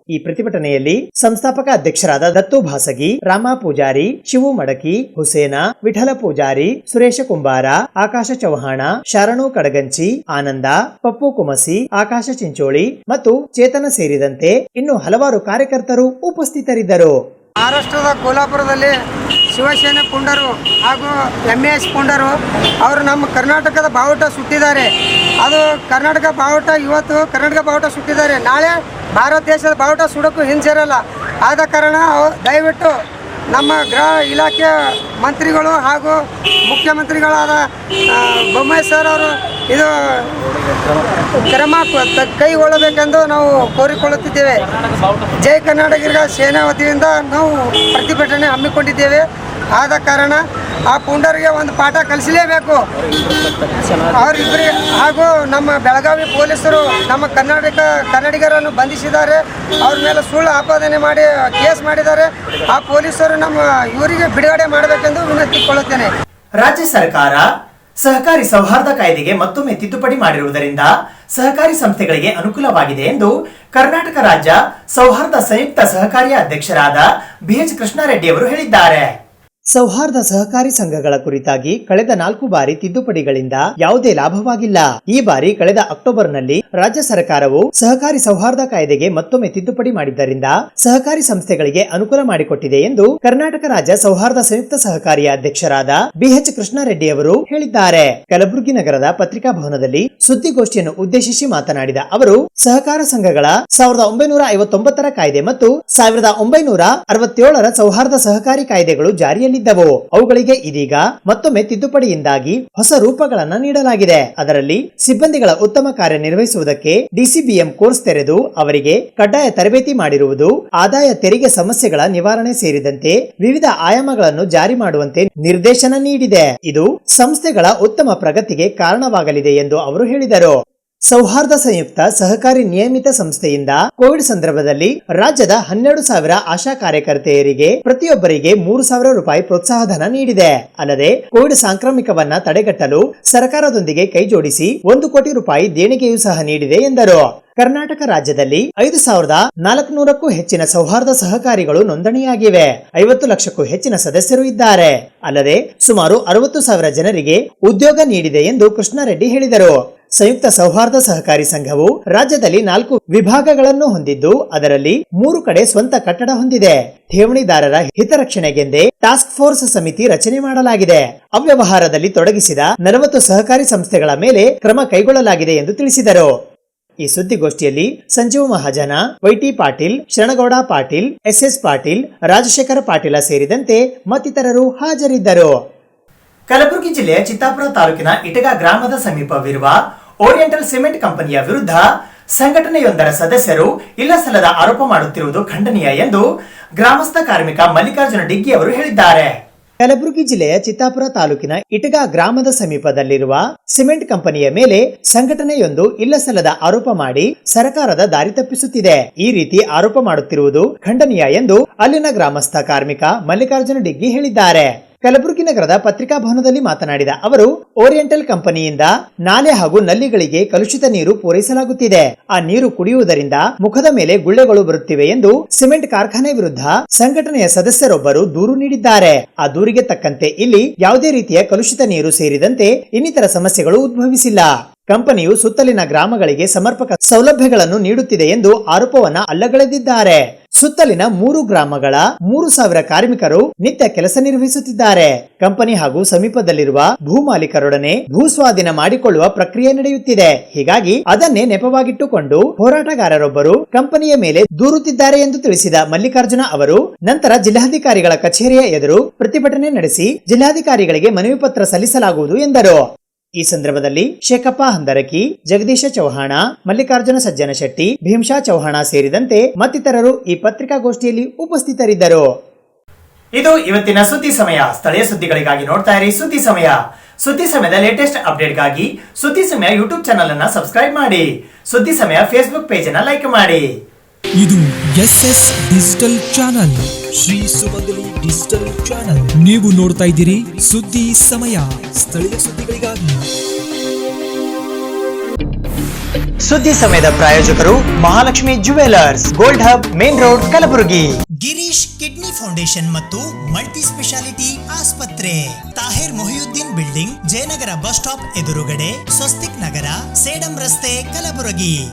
ಈ ಪ್ರತಿಭಟನೆಯಲ್ಲಿ ಸಂಸ್ಥಾಪಕ ಅಧ್ಯಕ್ಷರಾದ ದತ್ತು ಭಾಸಗಿ, ರಾಮ ಪೂಜಾರಿ, ಶಿವು ಮಡಕಿ, ಹುಸೇನ, ವಿಠಲ ಪೂಜಾರಿ, ಸುರೇಶ ಕುಂಬಾರ, ಆಕಾಶ ಚೌಹಾಣ, ಶರಣು ಕಡಗಂಚಿ, ಆನಂದ, ಪಪ್ಪು ಕುಮಸಿ, ಆಕಾಶ ಚಿಂಚೋಳಿ ಮತ್ತು ಚೇತನ ಸೇರಿದಂತೆ ಇನ್ನು ಹಲವಾರು ಕಾರ್ಯಕರ್ತರು ಉಪಸ್ಥಿತರಿದ್ದರು. ಮಹಾರಾಷ್ಟ್ರದ ಕೋಲ್ಹಾಪುರದಲ್ಲಿ ಶಿವಸೇನೆ ಪುಂಡರು ಹಾಗೂ ಎಂಇಎಸ್ ಪುಂಡರು ಅವರು ನಮ್ಮ ಕರ್ನಾಟಕದ ಬಾವುಟ ಸುಟ್ಟಿದ್ದಾರೆ. ಅದು ಕರ್ನಾಟಕ ಬಾವುಟ ಇವತ್ತು ಕರ್ನಾಟಕ ಬಾವುಟ ಸುಟ್ಟಿದ್ದಾರೆ, ನಾಳೆ ಭಾರತ ದೇಶದ ಬಾವುಟ ಸುಡೋಕ್ಕೂ ಹಿಂಸೆರಲ್ಲ. ಆದ ಕಾರಣ ದಯವಿಟ್ಟು ನಮ್ಮ ಗೃಹ ಇಲಾಖೆ ಮಂತ್ರಿಗಳು ಹಾಗೂ ಮುಖ್ಯಮಂತ್ರಿಗಳಾದ ಬೊಮ್ಮಾಯಿ ಸರ್ ಅವರು ಇದು ಕ್ರಮ ಕೈಗೊಳ್ಳಬೇಕೆಂದು ನಾವು ಕೋರಿಕೊಳ್ಳುತ್ತಿದ್ದೇವೆ. ಜೈ ಕರ್ನಾಟಕರ ಸೇನಾ ವತಿಯಿಂದ ನಾವು ಪ್ರತಿಭಟನೆ ಹಮ್ಮಿಕೊಂಡಿದ್ದೇವೆ. ಆದ ಕಾರಣ ಆ ಪುಂಡರಿಗೆ ಒಂದು ಪಾಠ ಕಲಿಸಲೇಬೇಕು. ಅವರಿಬ್ಬರಿಗೆ ಹಾಗೂ ನಮ್ಮ ಬೆಳಗಾವಿ ಪೊಲೀಸರು ನಮ್ಮ ಕನ್ನಡಿಗರನ್ನು ಬಂಧಿಸಿದ್ದಾರೆ. ಅವ್ರ ಮೇಲೆ ಸುಳ್ಳು ಆಪಾದನೆ ಮಾಡಿ ಕೇಸ್ ಮಾಡಿದ್ದಾರೆ. ಆ ಪೊಲೀಸರು ನಮ್ಮ ಇವರಿಗೆ ಬಿಡುಗಡೆ ಮಾಡಬೇಕೆಂದು ವಿನಂತಿಕೊಳ್ಳುತ್ತೇನೆ. ರಾಜ್ಯ ಸರ್ಕಾರ ಸಹಕಾರಿ ಸೌಹಾರ್ದ ಕಾಯ್ದೆಗೆ ಮತ್ತೊಮ್ಮೆ ತಿದ್ದುಪಡಿ ಮಾಡಿರುವುದರಿಂದ ಸಹಕಾರಿ ಸಂಸ್ಥೆಗಳಿಗೆ ಅನುಕೂಲವಾಗಿದೆ ಎಂದು ಕರ್ನಾಟಕ ರಾಜ್ಯ ಸೌಹಾರ್ದ ಸಂಯುಕ್ತ ಸಹಕಾರಿಯ ಅಧ್ಯಕ್ಷರಾದ BH ಕೃಷ್ಣಾರೆಡ್ಡಿ ಅವರು ಹೇಳಿದ್ದಾರೆ. ಸೌಹಾರ್ದ ಸಹಕಾರಿ ಸಂಘಗಳ ಕುರಿತಾಗಿ ಕಳೆದ 4 ಬಾರಿ ತಿದ್ದುಪಡಿಗಳಿಂದ ಯಾವುದೇ ಲಾಭವಾಗಿಲ್ಲ. ಈ ಬಾರಿ ಕಳೆದ ಅಕ್ಟೋಬರ್ನಲ್ಲಿ ರಾಜ್ಯ ಸರ್ಕಾರವು ಸಹಕಾರಿ ಸೌಹಾರ್ದ ಕಾಯ್ದೆಗೆ ಮತ್ತೊಮ್ಮೆ ತಿದ್ದುಪಡಿ ಮಾಡಿದ್ದರಿಂದ ಸಹಕಾರಿ ಸಂಸ್ಥೆಗಳಿಗೆ ಅನುಕೂಲ ಮಾಡಿಕೊಟ್ಟಿದೆ ಎಂದು ಕರ್ನಾಟಕ ರಾಜ್ಯ ಸೌಹಾರ್ದ ಸಂಯುಕ್ತ ಸಹಕಾರಿಯ ಅಧ್ಯಕ್ಷರಾದ BH ಕೃಷ್ಣಾರೆಡ್ಡಿ ಅವರು ಹೇಳಿದ್ದಾರೆ. ಕಲಬುರಗಿ ನಗರದ ಪತ್ರಿಕಾ ಭವನದಲ್ಲಿ ಸುದ್ದಿಗೋಷ್ಠಿಯನ್ನು ಉದ್ದೇಶಿಸಿ ಮಾತನಾಡಿದ ಅವರು, ಸಹಕಾರ ಸಂಘಗಳ 1959ರ ಕಾಯ್ದೆ ಮತ್ತು 1967ರ ಸೌಹಾರ್ದ ಸಹಕಾರಿ ಕಾಯ್ದೆಗಳು ಜಾರಿಯಲ್ಲಿ ಅವುಗಳಿಗೆ ಇದೀಗ ಮತ್ತೊಮ್ಮೆ ತಿದ್ದುಪಡಿಯಿಂದಾಗಿ ಹೊಸ ರೂಪಗಳನ್ನು ನೀಡಲಾಗಿದೆ. ಅದರಲ್ಲಿ ಸಿಬ್ಬಂದಿಗಳ ಉತ್ತಮ ಕಾರ್ಯನಿರ್ವಹಿಸುವುದಕ್ಕೆ DCBM ಕೋರ್ಸ್ ತೆರೆದು ಅವರಿಗೆ ಕಡ್ಡಾಯ ತರಬೇತಿ ಮಾಡಿರುವುದು, ಆದಾಯ ತೆರಿಗೆ ಸಮಸ್ಯೆಗಳ ನಿವಾರಣೆ ಸೇರಿದಂತೆ ವಿವಿಧ ಆಯಾಮಗಳನ್ನು ಜಾರಿ ಮಾಡುವಂತೆ ನಿರ್ದೇಶನ ನೀಡಿದೆ. ಇದು ಸಂಸ್ಥೆಗಳ ಉತ್ತಮ ಪ್ರಗತಿಗೆ ಕಾರಣವಾಗಲಿದೆ ಎಂದು ಅವರು ಹೇಳಿದರು. ಸೌಹಾರ್ದ ಸಂಯುಕ್ತ ಸಹಕಾರಿ ನಿಯಮಿತ ಸಂಸ್ಥೆಯಿಂದ ಕೋವಿಡ್ ಸಂದರ್ಭದಲ್ಲಿ ರಾಜ್ಯದ 12,000 ಆಶಾ ಕಾರ್ಯಕರ್ತೆಯರಿಗೆ ಪ್ರತಿಯೊಬ್ಬರಿಗೆ 3,000 ರೂಪಾಯಿ ಪ್ರೋತ್ಸಾಹಧನ ನೀಡಿದೆ. ಅಲ್ಲದೆ ಕೋವಿಡ್ ಸಾಂಕ್ರಾಮಿಕವನ್ನ ತಡೆಗಟ್ಟಲು ಸರ್ಕಾರದೊಂದಿಗೆ ಕೈಜೋಡಿಸಿ 1 ಕೋಟಿ ರೂಪಾಯಿ ದೇಣಿಗೆಯೂ ಸಹ ನೀಡಿದೆ ಎಂದರು. ಕರ್ನಾಟಕ ರಾಜ್ಯದಲ್ಲಿ 5,400ಕ್ಕೂ ಹೆಚ್ಚಿನ ಸೌಹಾರ್ದ ಸಹಕಾರಿಗಳು ನೋಂದಣಿಯಾಗಿವೆ. 50 ಲಕ್ಷಕ್ಕೂ ಹೆಚ್ಚಿನ ಸದಸ್ಯರು ಇದ್ದಾರೆ. ಅಲ್ಲದೆ ಸುಮಾರು 60,000 ಜನರಿಗೆ ಉದ್ಯೋಗ ನೀಡಿದೆ ಎಂದು ಕೃಷ್ಣಾರೆಡ್ಡಿ ಹೇಳಿದರು. ಸಂಯುಕ್ತ ಸೌಹಾರ್ದ ಸಹಕಾರಿ ಸಂಘವು ರಾಜ್ಯದಲ್ಲಿ 4 ವಿಭಾಗಗಳನ್ನು ಹೊಂದಿದ್ದು ಅದರಲ್ಲಿ 3 ಕಡೆ ಸ್ವಂತ ಕಟ್ಟಡ ಹೊಂದಿದೆ. ಠೇವಣಿದಾರರ ಹಿತರಕ್ಷಣೆಗೆಂದೇ ಟಾಸ್ಕ್ ಫೋರ್ಸ್ ಸಮಿತಿ ರಚನೆ ಮಾಡಲಾಗಿದೆ. ಅವ್ಯವಹಾರದಲ್ಲಿ ತೊಡಗಿಸಿದ 40 ಸಹಕಾರಿ ಸಂಸ್ಥೆಗಳ ಮೇಲೆ ಕ್ರಮ ಕೈಗೊಳ್ಳಲಾಗಿದೆ ಎಂದು ತಿಳಿಸಿದರು. ಈ ಸುದ್ದಿಗೋಷ್ಠಿಯಲ್ಲಿ ಸಂಜೀವ ಮಹಾಜನ, YT ಪಾಟೀಲ್, ಶರಣಗೌಡ ಪಾಟೀಲ್, SS ಪಾಟೀಲ್, ರಾಜಶೇಖರ ಪಾಟೀಲ ಸೇರಿದಂತೆ ಮತ್ತಿತರರು ಹಾಜರಿದ್ದರು. ಕಲಬುರಗಿ ಜಿಲ್ಲೆಯ ಚಿತ್ತಾಪುರ ತಾಲೂಕಿನ ಇಟಗ ಗ್ರಾಮದ ಸಮೀಪವಿರುವ ಓರಿಯೆಂಟಲ್ ಸಿಮೆಂಟ್ ಕಂಪನಿಯ ವಿರುದ್ಧ ಸಂಘಟನೆಯೊಂದರ ಸದಸ್ಯರು ಇಲ್ಲಸಲ್ಲದ ಆರೋಪ ಮಾಡುತ್ತಿರುವುದು ಖಂಡನೀಯ ಎಂದು ಗ್ರಾಮಸ್ಥ ಕಾರ್ಮಿಕ ಮಲ್ಲಿಕಾರ್ಜುನ ಡಿಗ್ಗಿ ಅವರು ಹೇಳಿದ್ದಾರೆ. ಕಲಬುರಗಿ ಜಿಲ್ಲೆಯ ಚಿತ್ತಾಪುರ ತಾಲೂಕಿನ ಇಟಗ ಗ್ರಾಮದ ಸಮೀಪದಲ್ಲಿರುವ ಸಿಮೆಂಟ್ ಕಂಪನಿಯ ಮೇಲೆ ಸಂಘಟನೆಯೊಂದು ಇಲ್ಲಸಲ್ಲದ ಆರೋಪ ಮಾಡಿ ಸರ್ಕಾರದ ದಾರಿ ತಪ್ಪಿಸುತ್ತಿದೆ. ಈ ರೀತಿ ಆರೋಪ ಮಾಡುತ್ತಿರುವುದು ಖಂಡನೀಯ ಎಂದು ಅಲ್ಲಿನ ಗ್ರಾಮಸ್ಥ ಕಾರ್ಮಿಕ ಮಲ್ಲಿಕಾರ್ಜುನ ಡಿಗ್ಗಿ ಹೇಳಿದ್ದಾರೆ. ಕಲಬುರಗಿ ನಗರದ ಪತ್ರಿಕಾ ಭವನದಲ್ಲಿ ಮಾತನಾಡಿದ ಅವರು, ಓರಿಯೆಂಟಲ್ ಕಂಪನಿಯಿಂದ ನಾಲೆ ಹಾಗೂ ನಲ್ಲಿಗಳಿಗೆ ಕಲುಷಿತ ನೀರು ಪೂರೈಸಲಾಗುತ್ತಿದೆ. ಆ ನೀರು ಕುಡಿಯುವುದರಿಂದ ಮುಖದ ಮೇಲೆ ಗುಳ್ಳೆಗಳು ಬರುತ್ತಿವೆ ಎಂದು ಸಿಮೆಂಟ್ ಕಾರ್ಖಾನೆ ವಿರುದ್ಧ ಸಂಘಟನೆಯ ಸದಸ್ಯರೊಬ್ಬರು ದೂರು ನೀಡಿದ್ದಾರೆ. ಆ ದೂರಿಗೆ ತಕ್ಕಂತೆ ಇಲ್ಲಿ ಯಾವುದೇ ರೀತಿಯ ಕಲುಷಿತ ನೀರು ಸೇರಿದಂತೆ ಇನ್ನಿತರ ಸಮಸ್ಯೆಗಳು ಉದ್ಭವಿಸಿಲ್ಲ. ಕಂಪನಿಯು ಸುತ್ತಲಿನ ಗ್ರಾಮಗಳಿಗೆ ಸಮರ್ಪಕ ಸೌಲಭ್ಯಗಳನ್ನು ನೀಡುತ್ತಿದೆ ಎಂದು ಆರೋಪವನ್ನ ಅಲ್ಲಗಳೆದಿದ್ದಾರೆ. ಸುತ್ತಲಿನ 3 ಗ್ರಾಮಗಳ 3,000 ಕಾರ್ಮಿಕರು ನಿತ್ಯ ಕೆಲಸ ನಿರ್ವಹಿಸುತ್ತಿದ್ದಾರೆ. ಕಂಪನಿ ಹಾಗೂ ಸಮೀಪದಲ್ಲಿರುವ ಭೂ ಮಾಲೀಕರೊಡನೆ ಭೂ ಸ್ವಾಧೀನ ಮಾಡಿಕೊಳ್ಳುವ ಪ್ರಕ್ರಿಯೆ ನಡೆಯುತ್ತಿದೆ. ಹೀಗಾಗಿ ಅದನ್ನೇ ನೆಪವಾಗಿಟ್ಟುಕೊಂಡು ಹೋರಾಟಗಾರರೊಬ್ಬರು ಕಂಪನಿಯ ಮೇಲೆ ದೂರುತ್ತಿದ್ದಾರೆ ಎಂದು ತಿಳಿಸಿದ ಮಲ್ಲಿಕಾರ್ಜುನ ಅವರು, ನಂತರ ಜಿಲ್ಲಾಧಿಕಾರಿಗಳ ಕಚೇರಿಯ ಎದುರು ಪ್ರತಿಭಟನೆ ನಡೆಸಿ ಜಿಲ್ಲಾಧಿಕಾರಿಗಳಿಗೆ ಮನವಿ ಪತ್ರ ಸಲ್ಲಿಸಲಾಗುವುದು ಎಂದರು. ಈ ಸಂದರ್ಭದಲ್ಲಿ ಶೇಖಪ್ಪ ಹಂದರಕಿ, ಜಗದೀಶ ಚೌಹಾಣ, ಮಲ್ಲಿಕಾರ್ಜುನ ಸಜ್ಜನ ಶೆಟ್ಟಿ, ಭೀಮಶಾ ಚೌಹಾಣ ಸೇರಿದಂತೆ ಮತ್ತಿತರರು ಈ ಪತ್ರಿಕಾಗೋಷ್ಠಿಯಲ್ಲಿ ಉಪಸ್ಥಿತರಿದ್ದರು. ಇದು ಇವತ್ತಿನ ಸುದ್ದಿ ಸಮಯ. ಸ್ಥಳೀಯ ಸುದ್ದಿಗಳಿಗಾಗಿ ನೋಡ್ತಾ ಇರಿ ಸುದ್ದಿ ಸಮಯ. ಸುದ್ದಿ ಸಮಯದ ಲೇಟೆಸ್ಟ್ ಅಪ್ಡೇಟ್ಗಾಗಿ ಸುದ್ದಿ ಸಮಯ ಯೂಟ್ಯೂಬ್ ಚಾನಲ್ ಅನ್ನ ಸಬ್ಸ್ಕ್ರೈಬ್ ಮಾಡಿ. ಸುದ್ದಿ ಸಮಯ ಫೇಸ್ಬುಕ್ ಪೇಜ್ ಅನ್ನ ಲೈಕ್ ಮಾಡಿ. ಇದು SS ಡಿಜಿಟಲ್ ಚಾನಲ್, ಶ್ರೀ ಸುಮಂಗಲಿ ಡಿಜಿಟಲ್ ಚಾನಲ್. ನೀವು ನೋಡ್ತಾ ಇದ್ದೀರಿ ಸುದ್ದಿ ಸಮಯ, ಸ್ಥಳೀಯ ಸುದ್ದಿಗಳಿಗಾಗಿ. ಸುದ್ದಿ ಸಮಯದ ಪ್ರಾಯೋಜಕರು Mahalakshmi jewellers, gold hub, main road, Kalaburagi. Girish kidney foundation ಮತ್ತು ಮಲ್ಟಿ ಸ್ಪೆಷಾಲಿಟಿ ಆಸ್ಪತ್ರೆ, Tahir Mohiuddin building, Jayanagar bus stop ಎದುರುಗಡೆ, ಸ್ವಸ್ತಿಕ್ ನಗರ, ಸೇಡಂ ರಸ್ತೆ, ಕಲಬುರಗಿ.